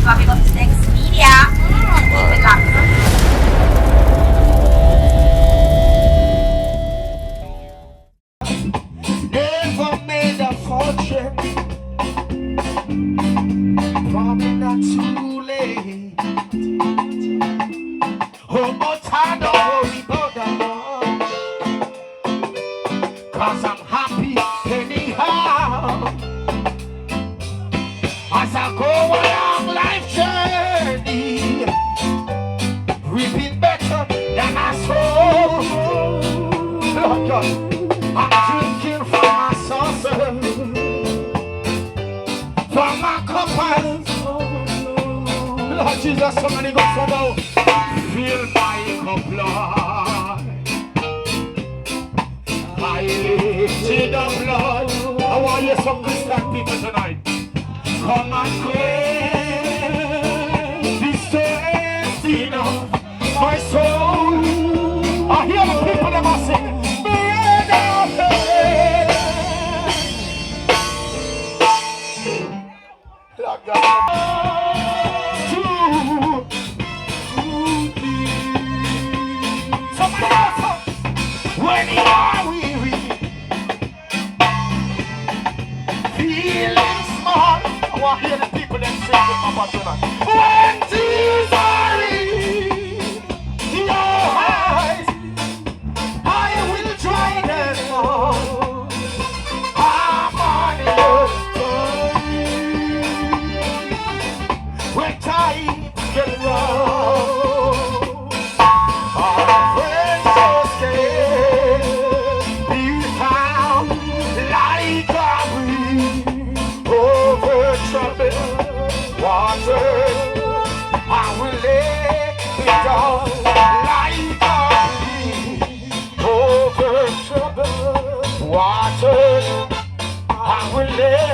before we go to the next media. Keep it locked. Never made a fortune, probably not too late. Oh, but I don't worry about that much, 'cause I'm happy anyhow. As I go along life journey, reaping better than I sow. Lord God, I'm drinking from my saucer, from my cup. Lord Jesus, somebody go for now. Fill my cup, Lord. I lifted up, Lord. I want you some Christian people tonight. Come and quench this thirsting of my soul. I hear the people that must sing. Bread of heaven. Lord God. Somebody else, when you are weary, feeling small. I want to hear the people that sing with Papa tonight. When tears are in your eyes, I will dry them all. I'm on your side. When times get rough, our friends just can't be found like a breeze over troubled water. I will lay it down like a breeze over troubled water. I will lay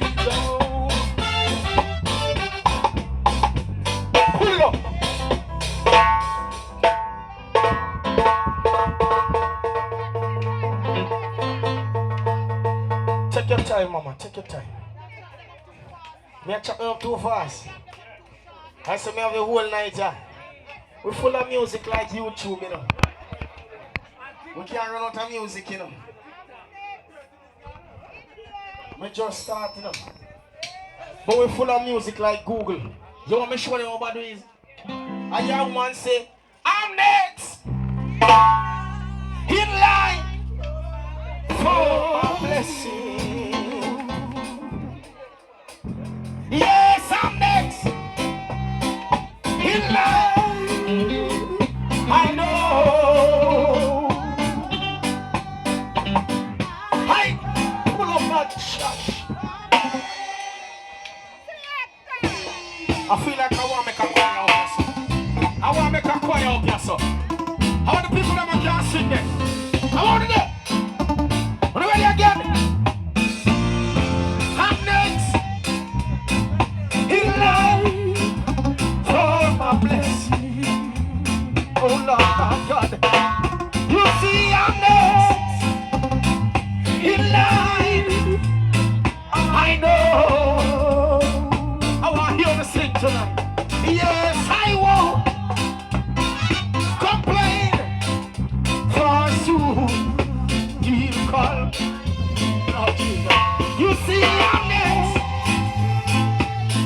it down. Pull up. Take your time, mama, take your time. Me a chop up too fast. I say me have the whole night, yeah. We full of music like YouTube, you know. We can't run out of music, you know. We just start, you know. But we full of music like Google. You want me to show you what is? I hear one say, I'm next in line for a blessing. Yes, I'm next in line. I know. I pull up that church. I feel like I want to make a choir up here, so. I want to make a choir up here, so. I want the people that can sing there. I want to do. Are you ready again? I'm next in line for my blessing. Oh Lord, my God. You see, I'm next in line. I know. I want to hear the sing tonight. Yes, I won't complain, for soon he'll call. Oh, Jesus. You see, I'm next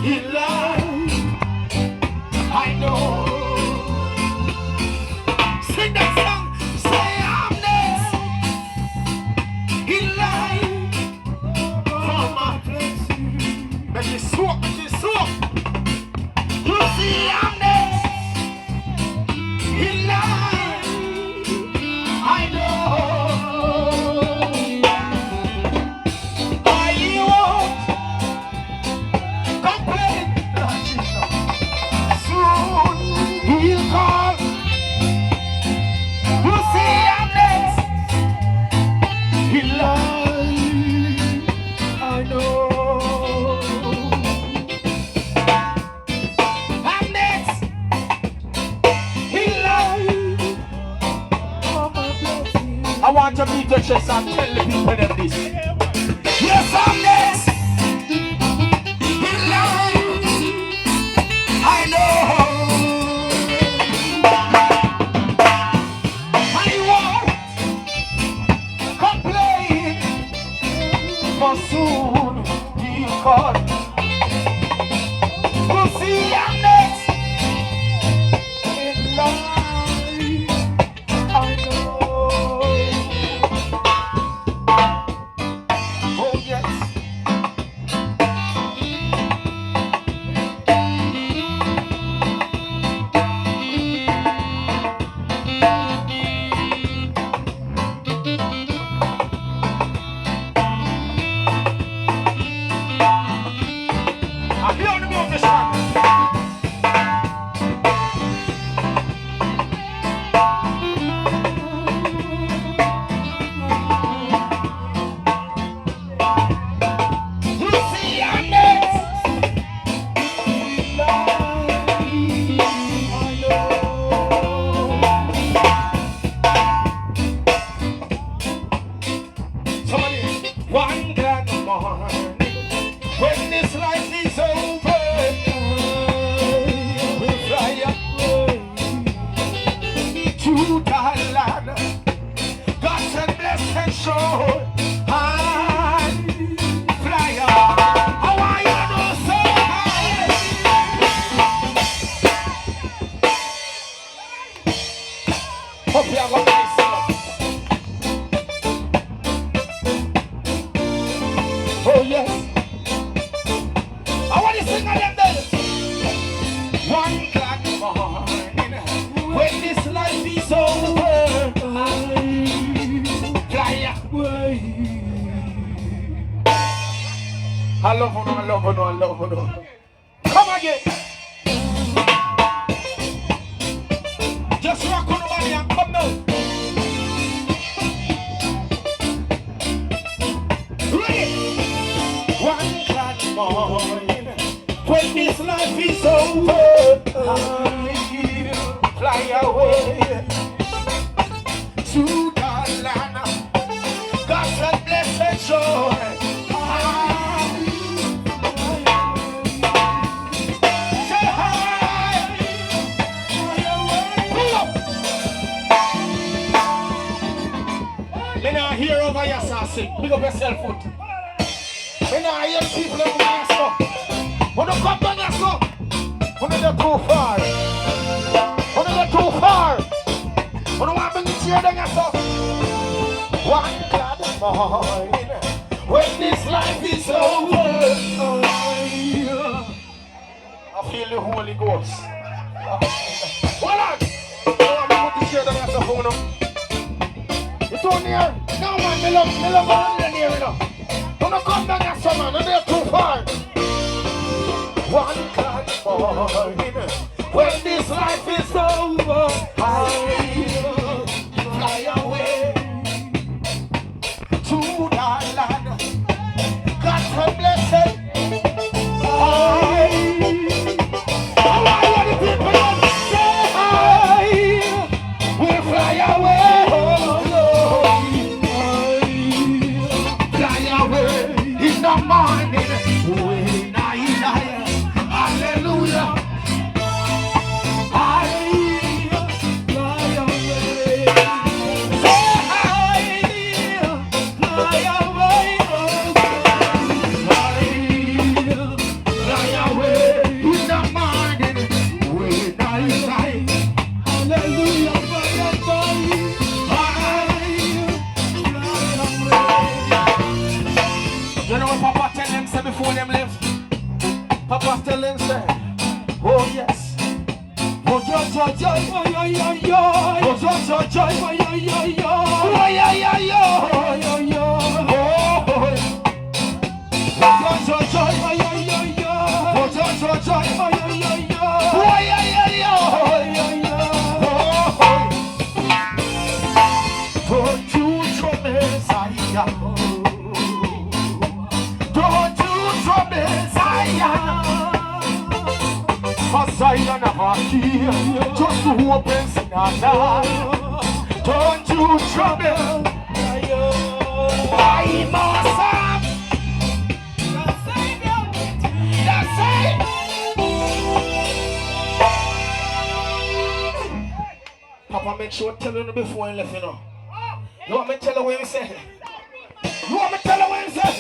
in line. I know. Sing that song. Say I'm next in line for my blessing. Make it soak, make it soak. You see, I'm next in line. I know. I won't complain. Lord Jesus. Soon he'll call. You see, I'm next in line. I know. I'm next in line. I want to beat your chest and tell the people them this. Yes, I'm next in line. call. We'll see you next in life. I know. Oh yes. I hear the musician. We'll see you next. Somebody, one glad morning, when this life is over, we'll fly away to Thailand. God said, bless and show. I fly up. How are you do so high? Hope you have a nice summer. Oh yes. I want to sing again then. One glad morning, when this life is over, fly away. I love you, I love you, I love you. Come again. Just rock on the money and come now. Ready? One glad morning, when this life is over, I'll fly away to Thailand. God said, bless and joy. Say hi. Pull up. Me now hear over your sassy. Pick up yourself foot. Me now hear people over your stuff. When you come down your stuff, when you go too far. When you go too far. When you want to bring the chair down your stuff. One glad morning, when this life is over, I feel the Holy Ghost. Hold on. I want to put the chair down your stuff. You too near? No man, me love all the near enough. When you come down your stuff, man, and they're too far. One glad morning, when this life is over, I'll fly away to Thailand. God have blessed. How are you the people that say hi? We'll fly away. Fly away in the morning. When I die. Hallelujah. You know what Papa tell them say before them left? Papa tell them say, oh yes. Oh yo yo yo, oh yo yo yo, oh yo yo yo, oh yo yo yo, oh yo yo yo, oh yo yo, oh yo yo yo, oh yo yo yo, oh yo yo yo, oh yo yo yo, oh yo yo yo, oh yo yo, don't you trouble Messiah, don't you trouble Zion. For Zion of our King, just who opens in our life. Don't you trouble, I must have the Savior, the Savior. Papa, make sure I tell you before I left, you know. You want me to tell you what you say? You want me to tell you what you say?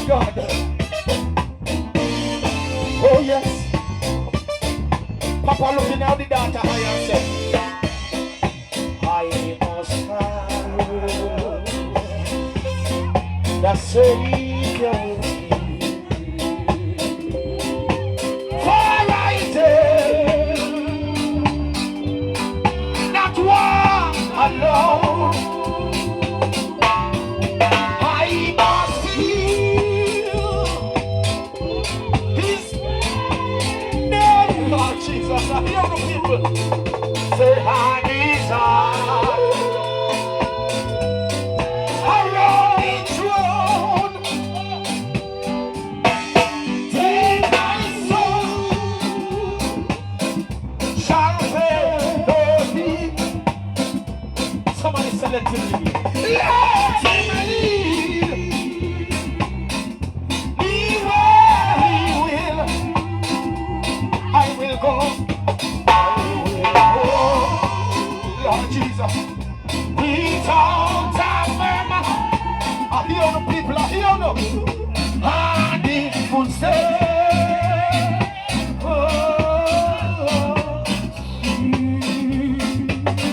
God. Oh yes. Papa looking at the daughter high and said, I must have the Savior with me. For I dare not walk alone. I must feel His name. Lord Jesus, I hear the people say, I desire a rolling throne. Take my soul, shall fail no need. Somebody send it to me. Let him lead me where he will. I will go. I will go. Lord Jesus. Without a murmur. I hear the people. I hear them. And he would say, oh,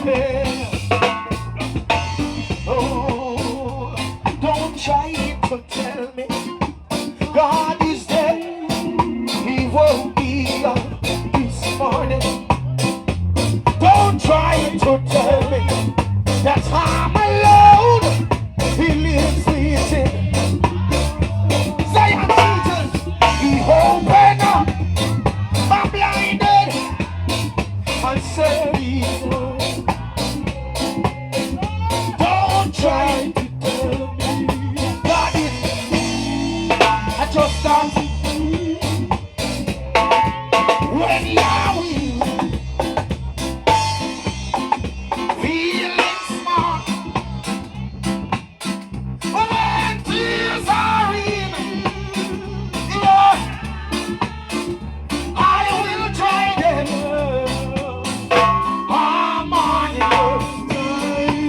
yeah. Oh, don't try to tell me God is dead. He won't be up this morning. Don't try to tell me that I'm alone. He lives within. Zion Jesus, He opened up my blinded and said, don't try to tell me God is. I just don't when Yahweh feeling smart, when tears are in, Lord, I will try them. I'm on your time.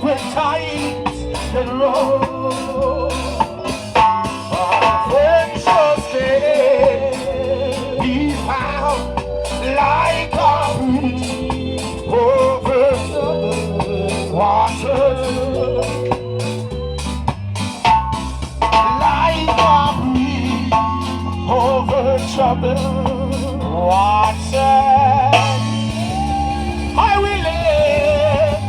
When times the road of trusted, He found like a bridge over the waters, like a bridge over troubled waters. I will live.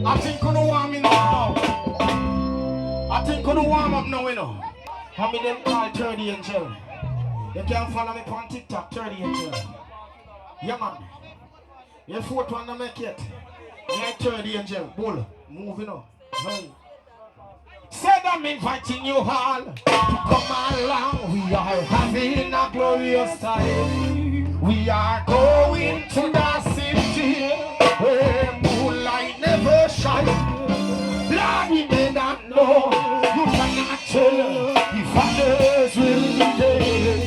I think gonna warm me now. I think gonna warm up now, you know. I mean them call 30 Angel. You can follow me on TikTok, 30 Angel. Yeah man. Your fourth one to make it. Yeah, 30 Angel. Bull. Moving on. Hey. Said I'm inviting you all to come along. We are having a glorious time. We are going to the city where moonlight never shines. Lord, we may not know, you cannot tell if others will be there.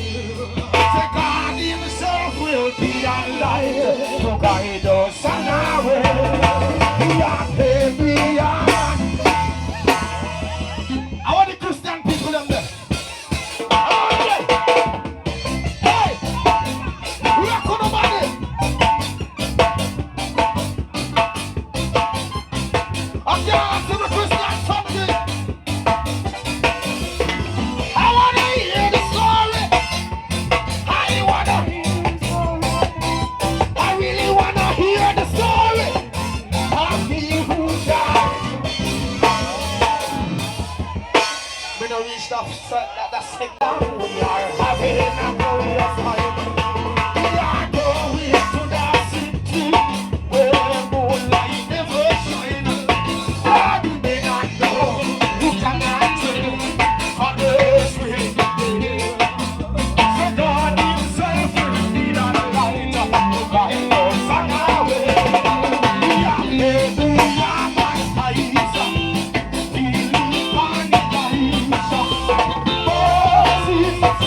Say God Himself will be alive to guide us on our way. We are baby. I want the Christian people in there. Okay. Hey! Rock on the body! I'm down to the Christian family. I want to hear the story. I want to hear the story. I really want to hear the story of He who died. We don't reach that signal. We are having a glorious time. We are going to the city where moonlight never shines. God, you may not know, you cannot tell, others will be there. So God Himself will be the light to guide us on our way. We are living our lives, feeling on the lights. Oh, Jesus,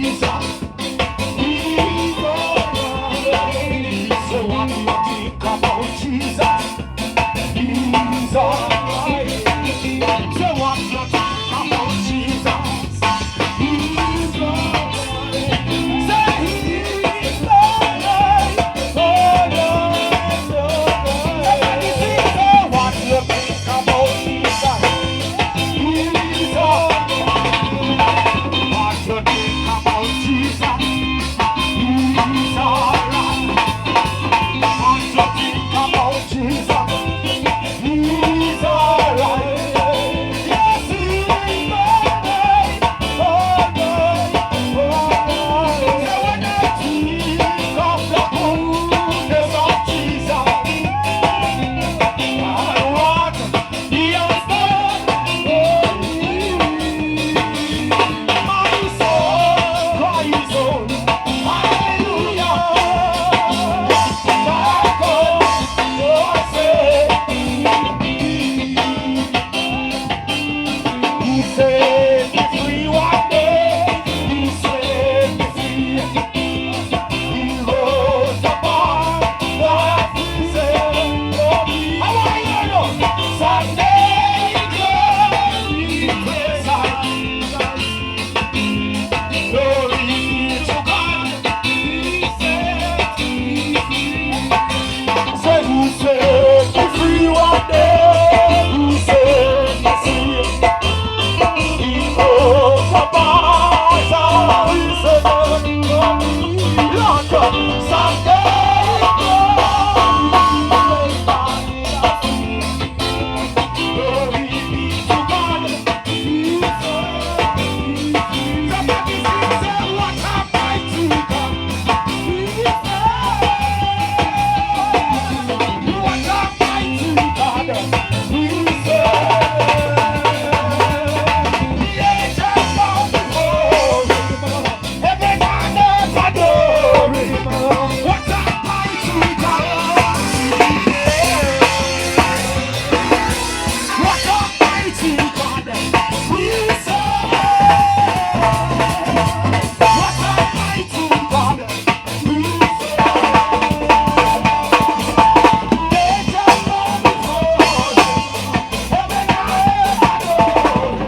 Jesus. He's alright. So what do you think about Jesus? He's alright. So what do you think about Jesus? He's alright. Say he's alright. Alright, alright. Somebody sing, so what do you think about Jesus? He's alright. What do you think about Jesus? He's alright. What do you think about Jesus? He's alright. Yes, he's alright. Alright, alright. So when I think of the goodness of Jesus and what he has done for me, my soul cries out, hallelujah. My God, He set me free one day. He set me free. He rose the bar that He set for me. How are you know? Someday glory praise glory to God. He set me free. Say who set me free one day? Who set me free? He goes about He said, Lord, someday glory be to God. Somebody say, what a mighty God. What a mighty God. We serve. The angels bow before Him. Heaven and earth adore Him. What a mighty God. What a mighty God. We serve. What a mighty God. We serve. Angels bow before Him. Heaven and earth adore Him.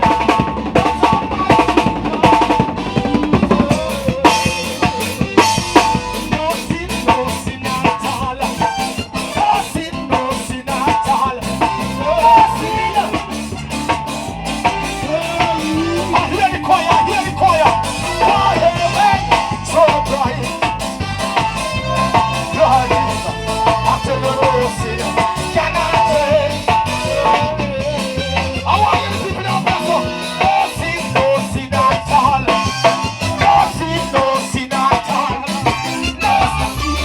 No sin at all. No sin at all. No sin. Hear the choir, hear the choir. Heaven so bright. Lord Jesus, after the sin, cannot take. I want you to people now, Pastor. No sin at all. No sin at all. No sin.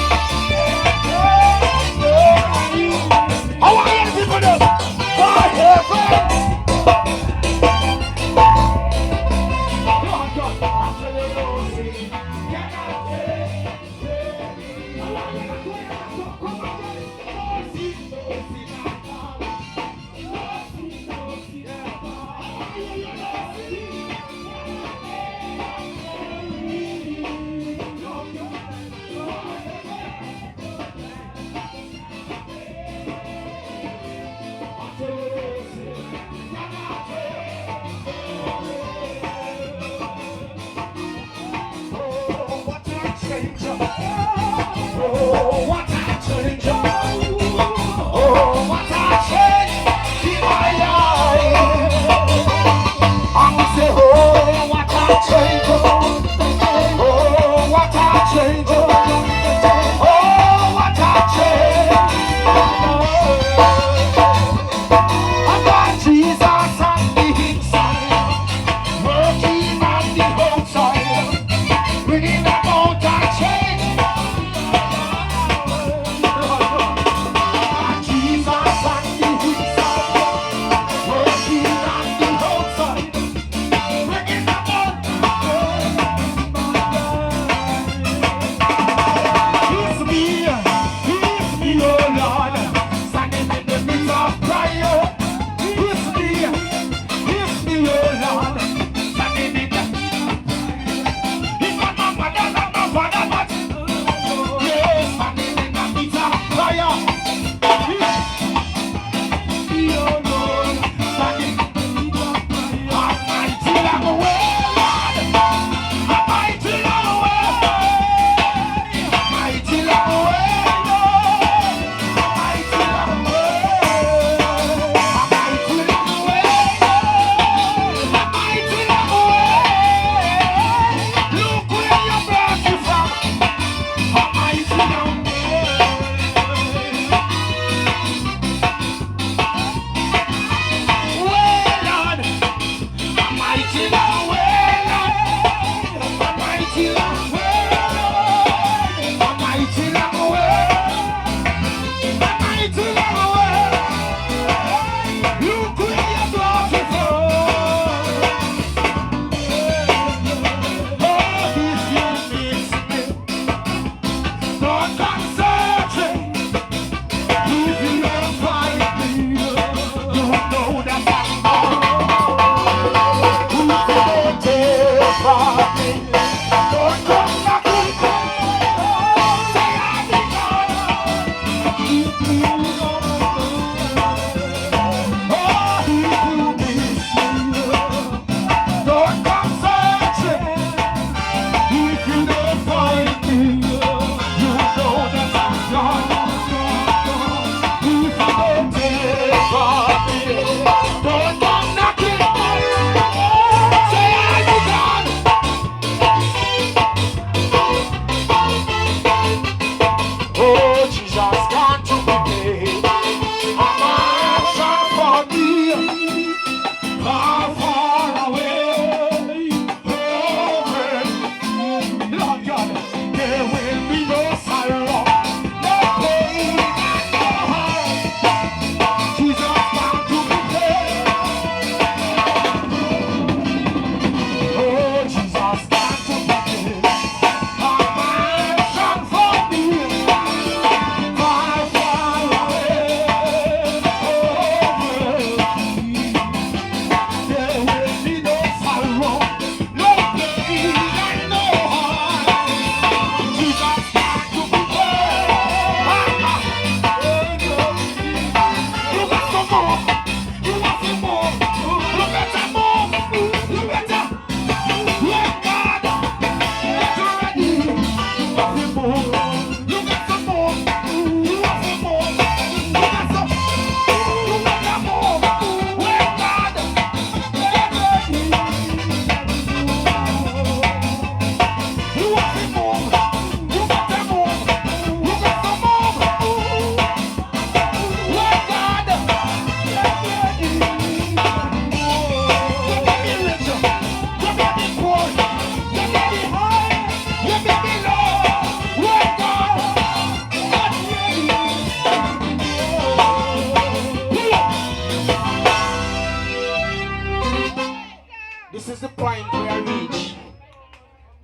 I want you to people now. Heaven. Lord God, after the sin, cannot take. I want you to play that song. Come on, guys. No sin at all. No sin at Oh, what a change. Oh, what a change. Oh, what a change in my life. I say, oh, what a change. Oh, what a change. Oh, what a change. I got Jesus on the inside, working on the outside, bringing about a change. Jesus on the inside, working on the outside, bringing about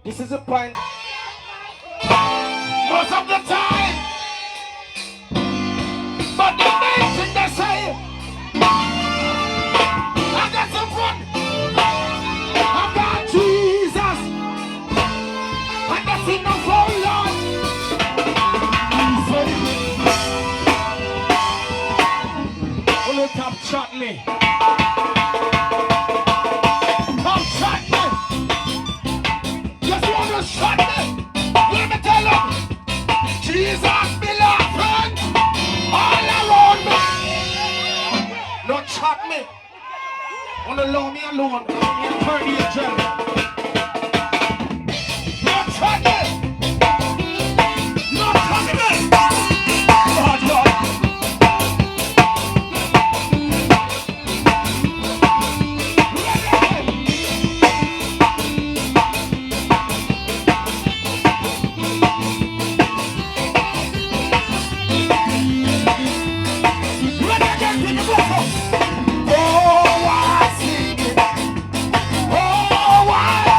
This is a point. Most of the time, but the main thing they say, I got some fun. I got Jesus, and that's enough for Lord. Only top shot me. Shut me. Let me tell you, Jesus be laughing all around me. Don't shut me. Wanna allow me alone. Turn the agenda. Don't shut me. Don't shut me. God, God. Oh, why?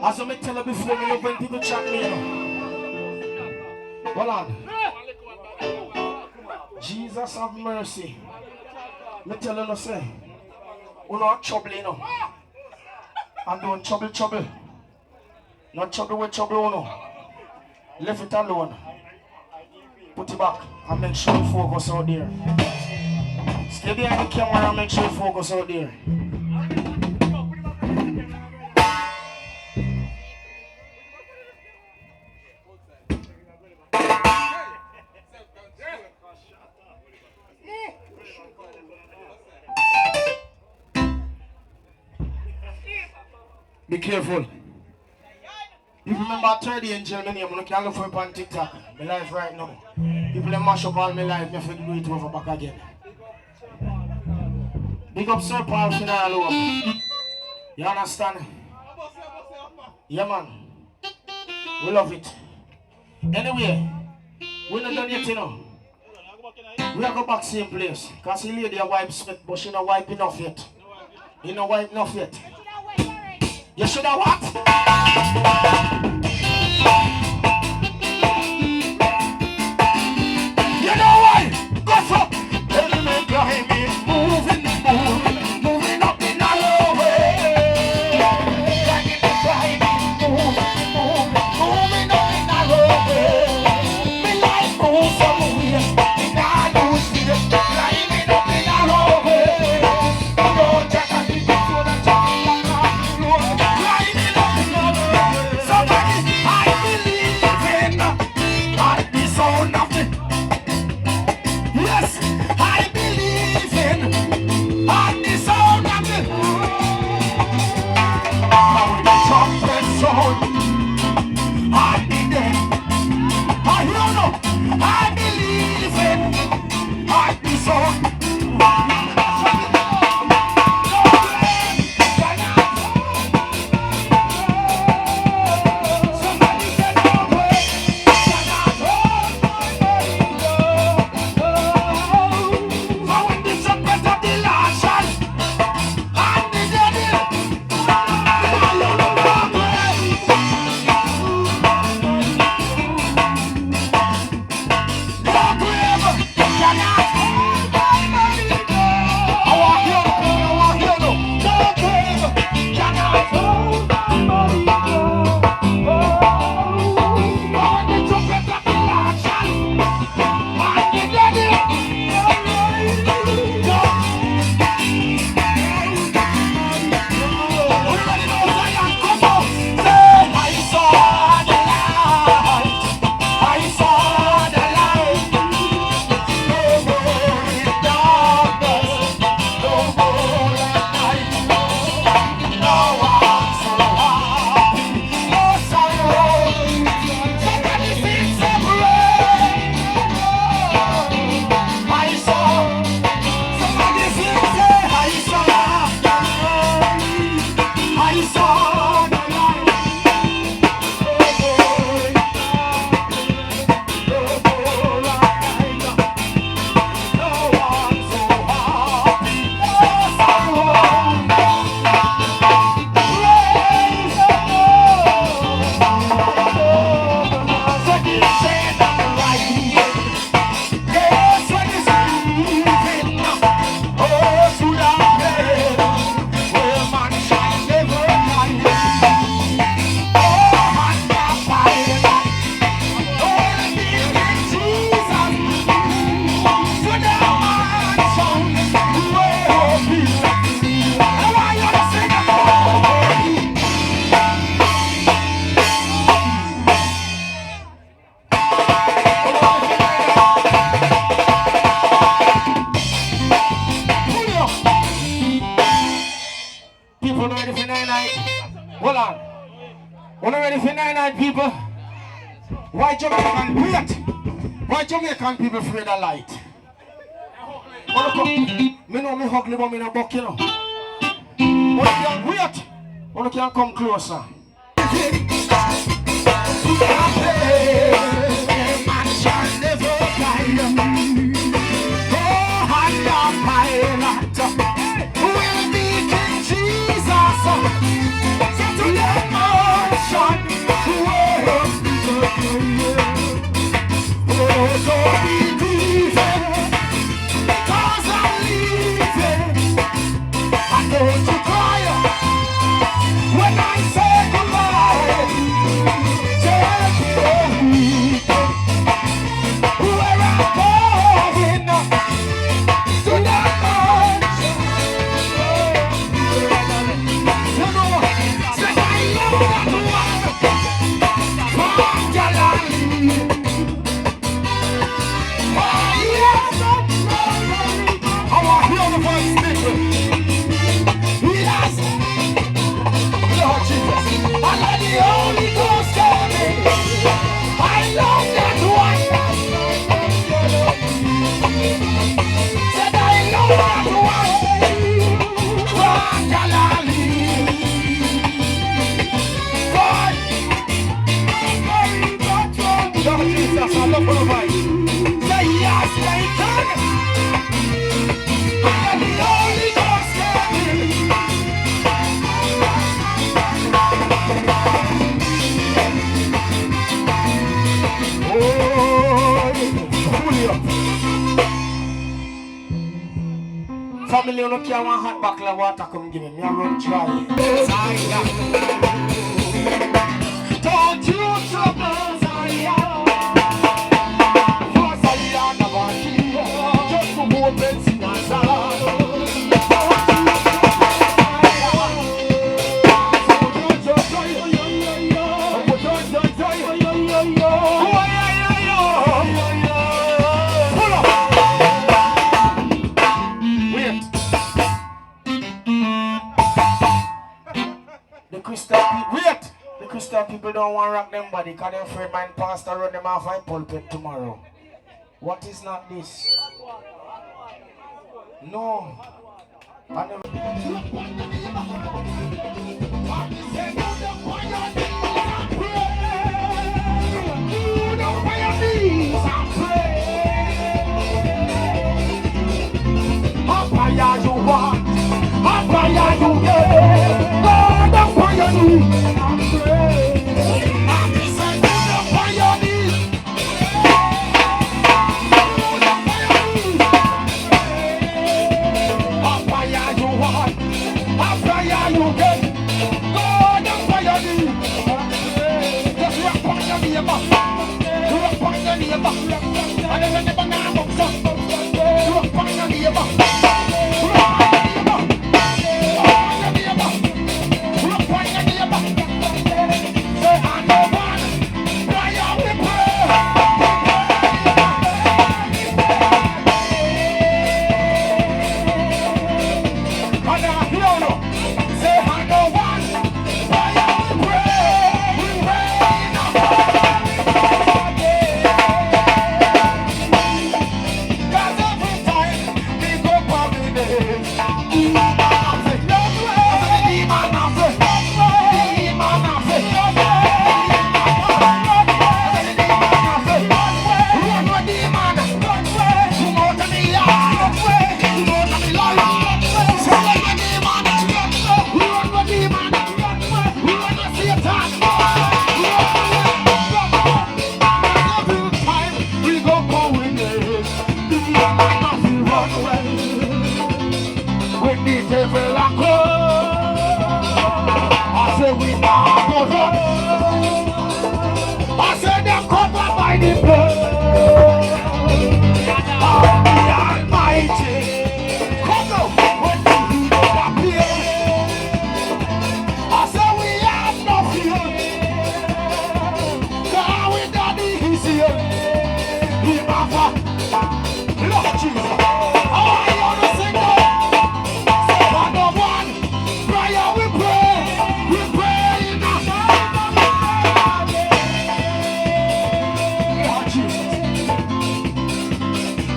As I tell you before, me love when people chat me, you know. Hold on. Jesus have mercy. Me tell you no say. We not trouble, you know. And don't trouble. Not trouble with trouble, you know. Left it alone. Put it back and make sure you focus out there. Stay behind the camera and make sure you focus out there. Be careful. If you remember 30 Angel, my name, I can't look for it on TikTok. My life right now. People that mash up all my life, I have to do it over back again. Big up Sir Paul Finale. You understand? Yeah, man. We love it. Anyway, we're not done yet, you know. We are go back same place. Because the lady wipe sweat, but she not wipe enough yet. You not wipe enough yet. You should have what? You know why? Go for element behind me. Moving up in a low way. Element behind me. Moving up in a low way. Me life moves somewhere. In a low speed. Climbing up in a low way. Oh, Jack and the people that Hold on. When ready for night, people? Why Jamaican? Wait! Why Jamaican people afraid of light? Me know me ugly, but me no buck, you know. Wait! When you can come closer. Man shall never guide. Oh, hand up my lot. We'll be King Jesus. So to the march. Family, you don't care one hot bottle of water come give me. Me a run dry. Don't you trouble, Zaya. For Zaya never hear. Just for more benzene and salad. The Christian people don't want to rock them body because they're afraid my pastor run them off my pulpit tomorrow. What is not this? No. I never... You want, higher you get. God up on your knees. I said, get up on your knees. Higher you want, higher you get. God up on your knees. Just rock on your neighbor. Rock on your neighbor. And then never know what's up. Rock on your neighbor.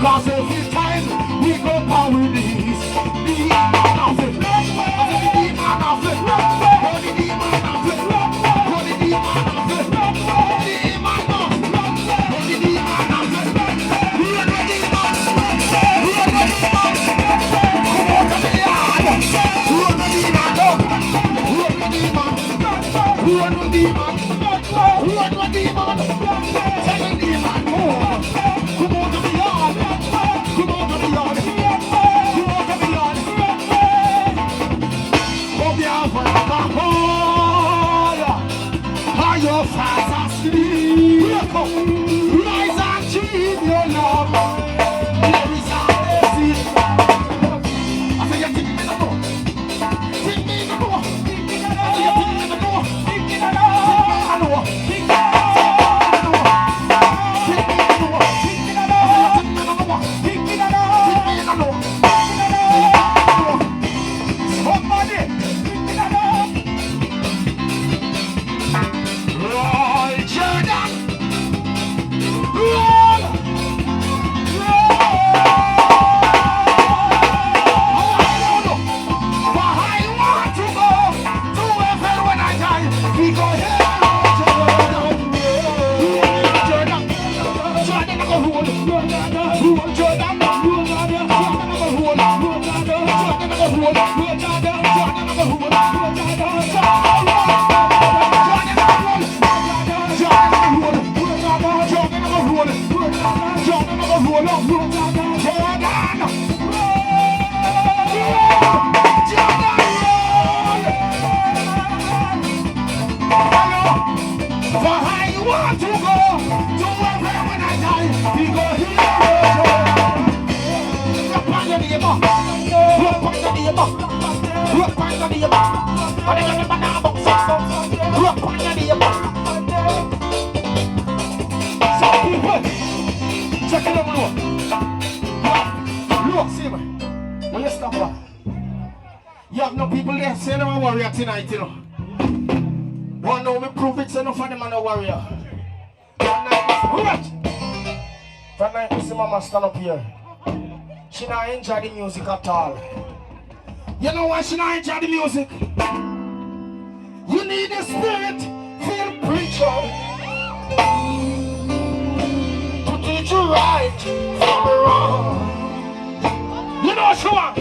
Cause every time we go power with these, the demon of it, the demon of it, the demon of it, the demon of it, the demon of it, the demon of it, who are the demons, who are the demons, come out of the yard, who are the demons, who are the demons, who are the demons, who are the demons, tell the demon more, come out of the yard. Come on to the yard. Come on to the yard. Come here for the hall. Are your fast asleep? Rise and keep your love. There is a blessing. I say you think me no more. Think me no more. Think me no more. Think me no more. Think me no more. For I want to go to wherever when I die, he go here. Rock on your neighbor. Rock on your neighbor. Rock on your neighbor. And then you banana box. Rock on your neighbor. Some people, check it out. Look, see me. When you stop that, you have no people there saying I'm a warrior tonight, you know. One know me prove it, so no for them I'm a warrior. Right. That night we see mama stand up here. She not enjoy the music at all. You know why she not enjoy the music? You need a spirit filled preacher to teach you right from wrong. You know what you want?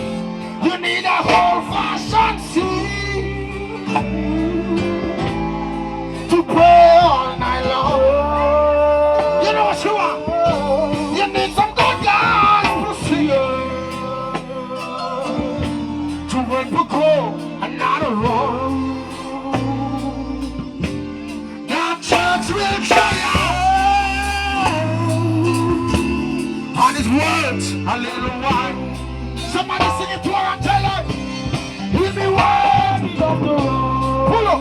You need a whole fashion seat to pray all night long. You know what you want? You need some good gospel singers to work for gold and not a wrong. Now church will carry on his words a little while. Somebody sing it to her and tell her, hear me words of the road. Pull up.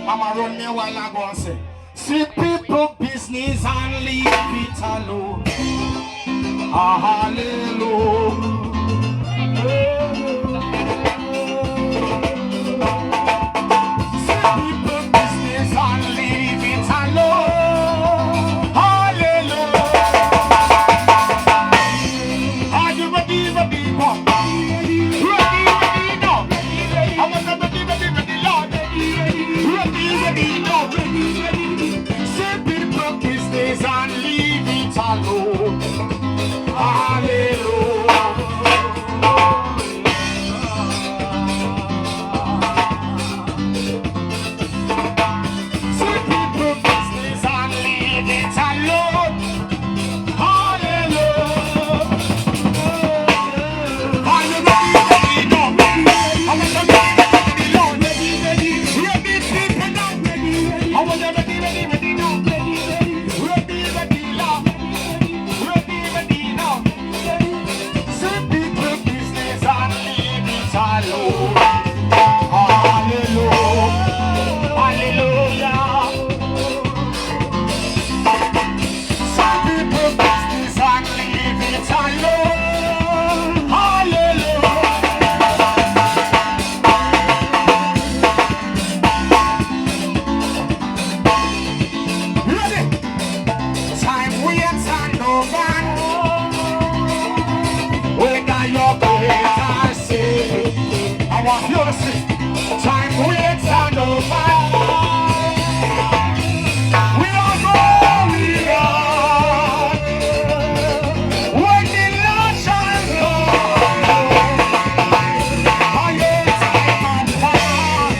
I'ma run me a while and go and say, see people business and leave it alone. Hallelujah. See people business and leave it alone. Hallelujah. Are you ready, ready, God? Ready, ready, no. I was ready, ready, ready, Lord. Ready, ready, no. Say people business and leave it alone. Hallelujah. Say people business and leave it alone. Hallelujah. Are you ready, ready, no? I was ready, ready, Lord. Ready, people now. I was ready, ready, ready, now. Ready, Lord. Ready, now. Say people business and leave it alone. Hallelujah. Hallelujah. Say people business and leave it alone. Hallelujah. Ready? Time waits and no man. Whether you're great or sick, I want you to sing. Time waits and no man. We are going on. When the Lord shall come, time waits and no man.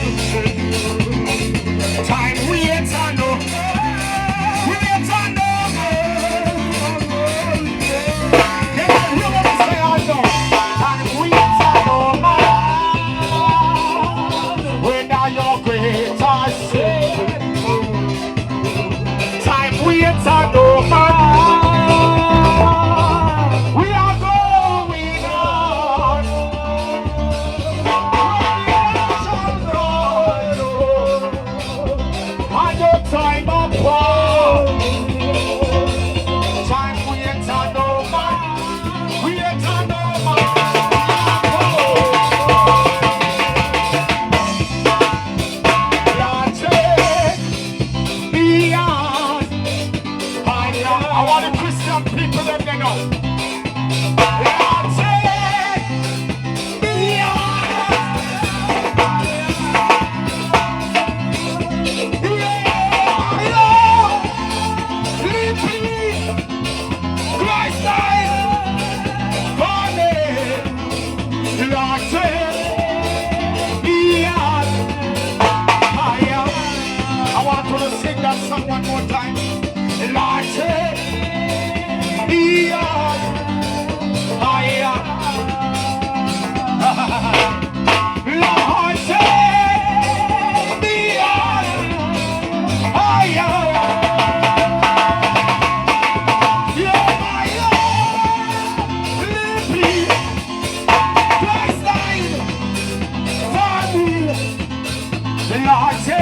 Lord say,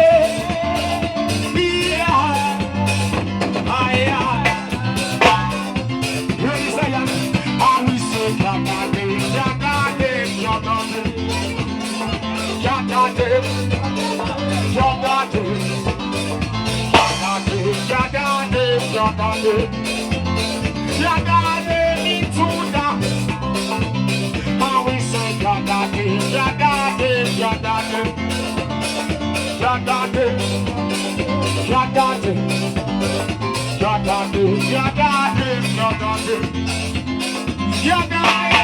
yeah, praise Zion. I will say, Yagade, Yagade, Yagade, Yagade, Yagade, Yagade, Yagade, into that. I will say, Yagade, Yagade, Yagade. Yagade, Yagade, Yagade, Yagade, Yagade, Yagade.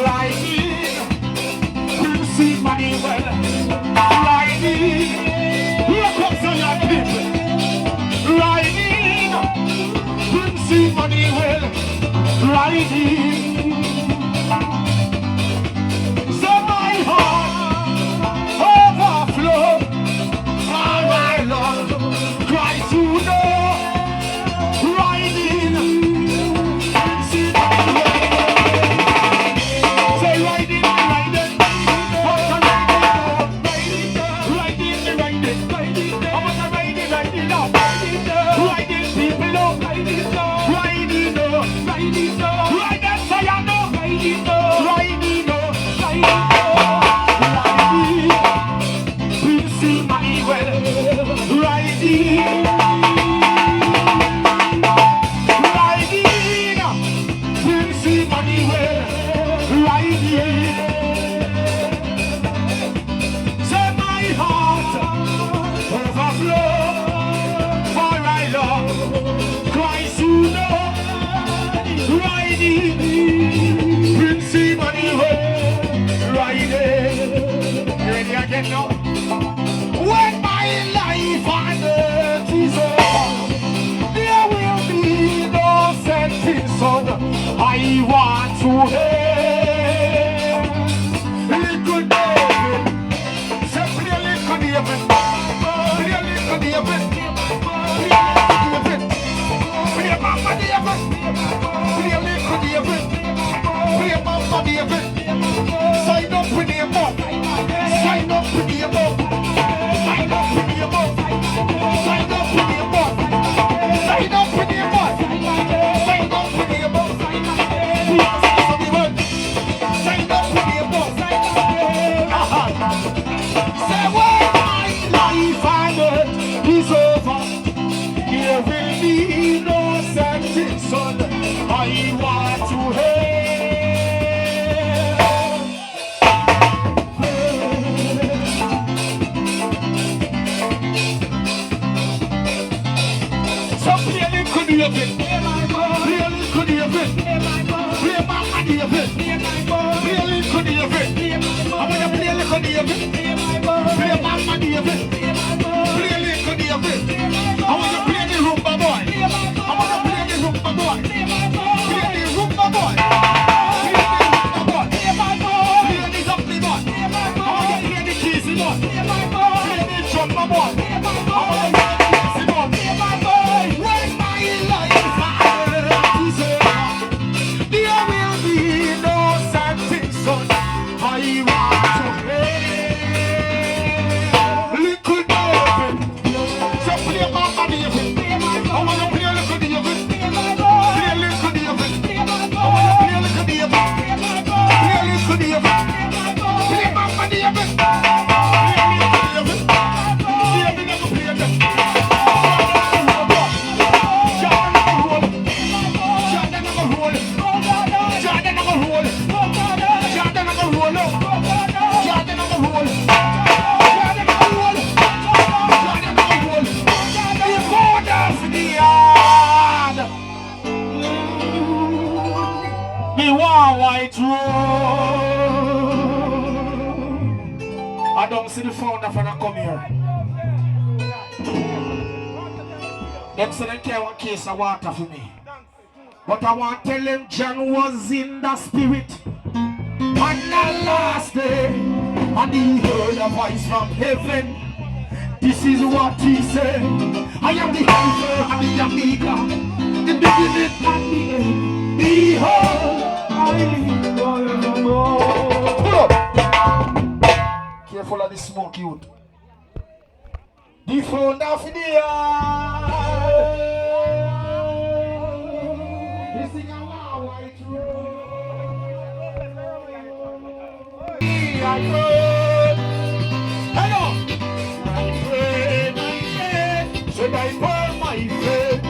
Lightning, we'll see money well. Lightning, here comes the young people. Lightning, we'll see money well. Lightning, so my heart. Overflow, for my Lord, Christ who know, riding, see say riding, riding, riding, people know, riding, say I know, riding, see money well, riding, we'll see money well, riding. Say my heart overflow, for I love Christ who know, riding, we'll see money well, riding. You ready again now? When my life on earth is over, there will be no setting sun. I want to hear little David, say play little David, play little David, play Mama David, play little David, play Mama David. Sign up with the above, sign up with the above. Sign up with the above. Sign up with the above. Sign up with the above. Sign up with the above. Sign up with the above. Say when my life on earth is over, there will be no setting sun. I want to hear. David, really could David, play Mama David, really could David. I'm gonna play little David, play Mama David, play little David. I wanna play the rumba boy, I wanna play the rumba boy, play the rumba boy, play the zombie boy, I wanna play the cheesy boy, play the drummer boy, I wanna play the cheesy boy. White road. I don't see the founder when I come here. Them say they carry one case of water for me. But I want to tell them John was in the spirit on the last day, and he heard a voice from heaven. This is what he said: I am the Alpha and the Omega, the beginning and the end. Behold, I live forevermore. Pull up. careful of the smoke, youth. The front of the yard. We sing a white road. Hello. My friend, should I burn my friend?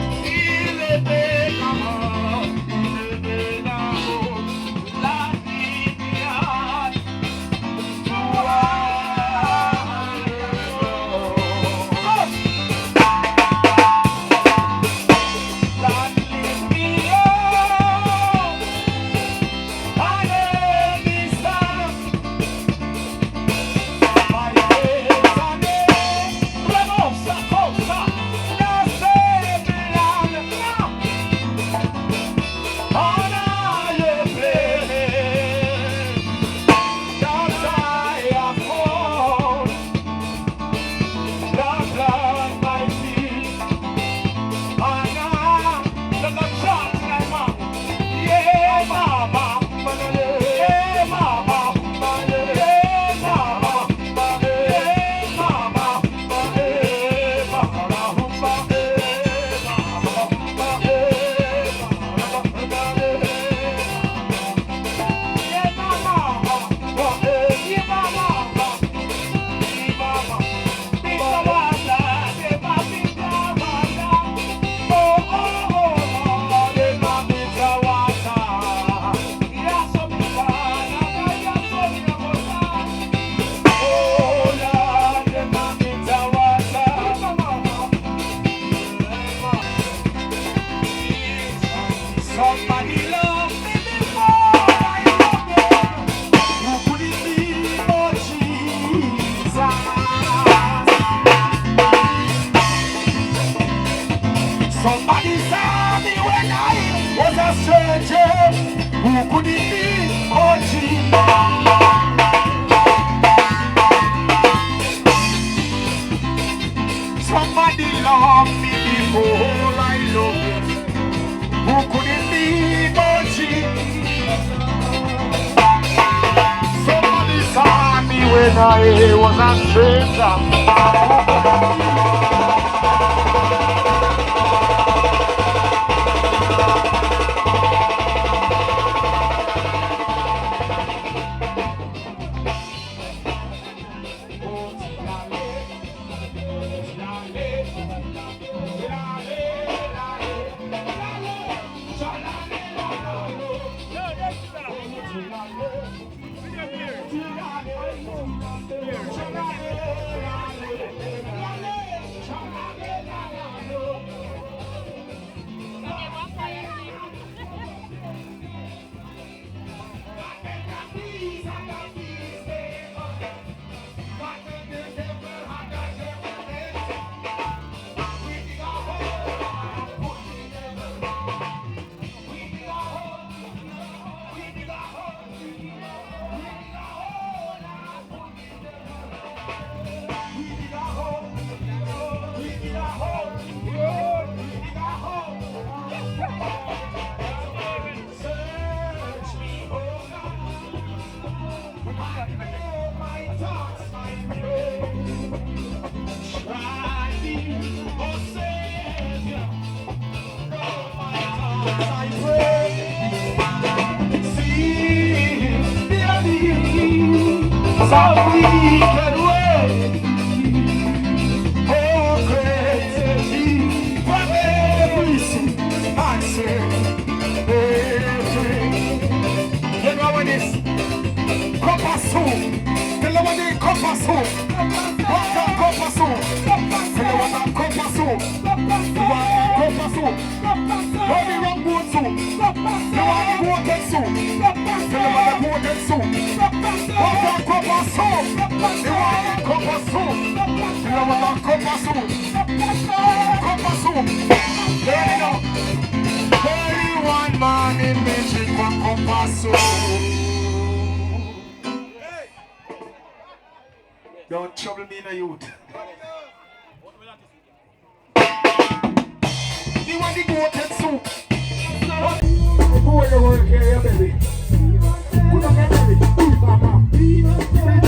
Somebody saw me when I was a stranger. Who could it be? Oh, Jesus. Somebody loved me before I loved him. Who could it be? Oh, Jesus. Somebody saw me when I was a stranger. Don't trouble me in a youth. You want the goated soup? Who are the work here, baby? Who are the baby?